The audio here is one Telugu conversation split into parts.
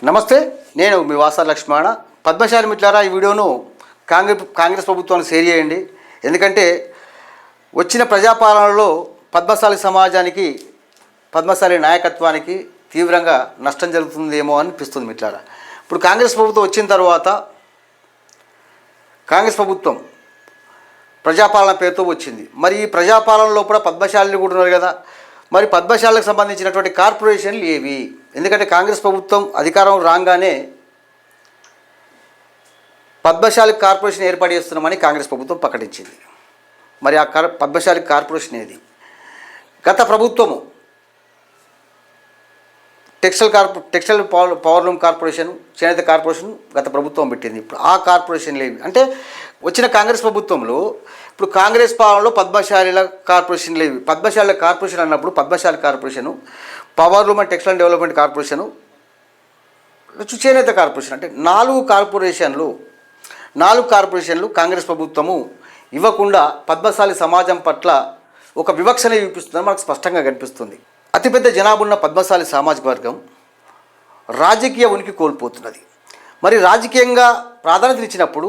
నమస్తే, నేను మీ వాసా లక్ష్మణ. పద్మశాలి మిత్రులారా, ఈ వీడియోను కాంగ్రెస్ ప్రభుత్వానికి షేర్ చేయండి. ఎందుకంటే వచ్చిన ప్రజాపాలనలో పద్మశాలి సమాజానికి, పద్మశాలి నాయకత్వానికి తీవ్రంగా నష్టం జరుగుతుందేమో అనిపిస్తుంది మిత్రులారా. ఇప్పుడు కాంగ్రెస్ ప్రభుత్వం వచ్చిన తర్వాత కాంగ్రెస్ ప్రభుత్వం ప్రజాపాలన పేరుతో వచ్చింది. మరి ఈ ప్రజాపాలనలో కూడా పద్మశాలిని కూడా ఉన్నారు కదా. మరి పద్మశాలకు సంబంధించినటువంటి కార్పొరేషన్లు ఏవి? ఎందుకంటే కాంగ్రెస్ ప్రభుత్వం అధికారం రాగానే పద్మశాలి కార్పొరేషన్ ఏర్పాటు చేస్తున్నామని కాంగ్రెస్ ప్రభుత్వం ప్రకటించింది. మరి ఆ పద్మశాలి కార్పొరేషన్ ఏది? గత ప్రభుత్వము టెక్స్టైల్ పవర్లూమ్ కార్పొరేషన్, చేనేత కార్పొరేషన్ గత ప్రభుత్వం పెట్టింది. ఇప్పుడు ఆ కార్పొరేషన్లు ఏవి అంటే వచ్చిన కాంగ్రెస్ ప్రభుత్వంలో ఇప్పుడు కాంగ్రెస్ పాలనలో పద్మశాలిల కార్పొరేషన్ లేవి. పద్మశాలిల కార్పొరేషన్ అన్నప్పుడు Padmashali corporation, powerloom and textile development corporation, చేనేత కార్పొరేషన్ అంటే నాలుగు కార్పొరేషన్లు కాంగ్రెస్ ప్రభుత్వము ఇవ్వకుండా పద్మశాలి సమాజం పట్ల ఒక వివక్షణ చూపిస్తుందని మనకు స్పష్టంగా కనిపిస్తుంది. అతిపెద్ద జనాభా ఉన్న పద్మశాలి సామాజిక వర్గం రాజకీయ ఉనికి కోల్పోతున్నది. మరి రాజకీయంగా ప్రాధాన్యత ఇచ్చినప్పుడు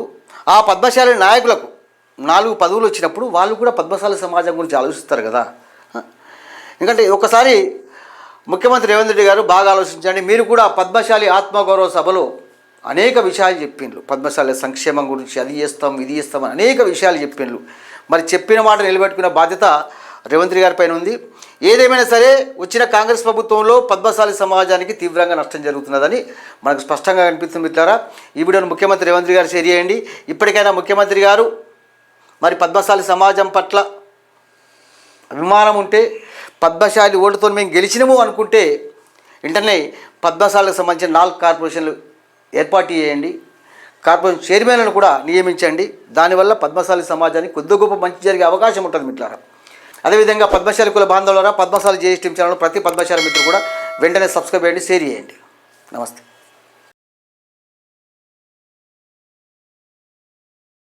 ఆ పద్మశాలి నాయకులకు 4 పదవులు వచ్చినప్పుడు వాళ్ళు కూడా పద్మశాలి సమాజం గురించి ఆలోచిస్తారు కదా. ఎందుకంటే ఒకసారి ముఖ్యమంత్రి రేవంత్ రెడ్డి గారు బాగా ఆలోచించండి, మీరు కూడా పద్మశాలి ఆత్మగౌరవ సభలో అనేక విషయాలు చెప్పిండ్రు. పద్మశాలి సంక్షేమం గురించి అది చేస్తాం ఇది చేస్తామని అనేక విషయాలు చెప్పిండ్రు. మరి చెప్పిన మాట నిలబెట్టుకునే బాధ్యత రేవంత్ రెడ్డి గారి పైన ఉంది. ఏదేమైనా సరే వచ్చిన కాంగ్రెస్ ప్రభుత్వంలో పద్మశాలి సమాజానికి తీవ్రంగా నష్టం జరుగుతున్నదని మనకు స్పష్టంగా కనిపిస్తుంది మిత్రులారా. ఈ వీడియోను ముఖ్యమంత్రి రేవంత్ రెడ్డి గారు షేర్ చేయండి. ఇప్పటికైనా ముఖ్యమంత్రి గారు మరి పద్మశాలి సమాజం పట్ల అభిమానం ఉంటే, పద్మశాలి ఓటుతో మేము గెలిచినము అనుకుంటే వెంటనే పద్మశాలకు సంబంధించిన 4 కార్పొరేషన్లు ఏర్పాటు చేయండి. కార్పొరేషన్ చైర్మన్లను కూడా నియమించండి. దానివల్ల పద్మశాలి సమాజానికి కొద్ది గొప్ప మంచి జరిగే అవకాశం ఉంటుంది మిత్రులారా. అదేవిధంగా పద్మశాలి కుల బాంధవులారా, పద్మశాలి జేఎస్ టీం ఛానల్ ప్రతి పద్మశాలి మిత్రులు కూడా వెంటనే సబ్స్క్రైబ్ చేయండి, షేర్ చేయండి. నమస్తే.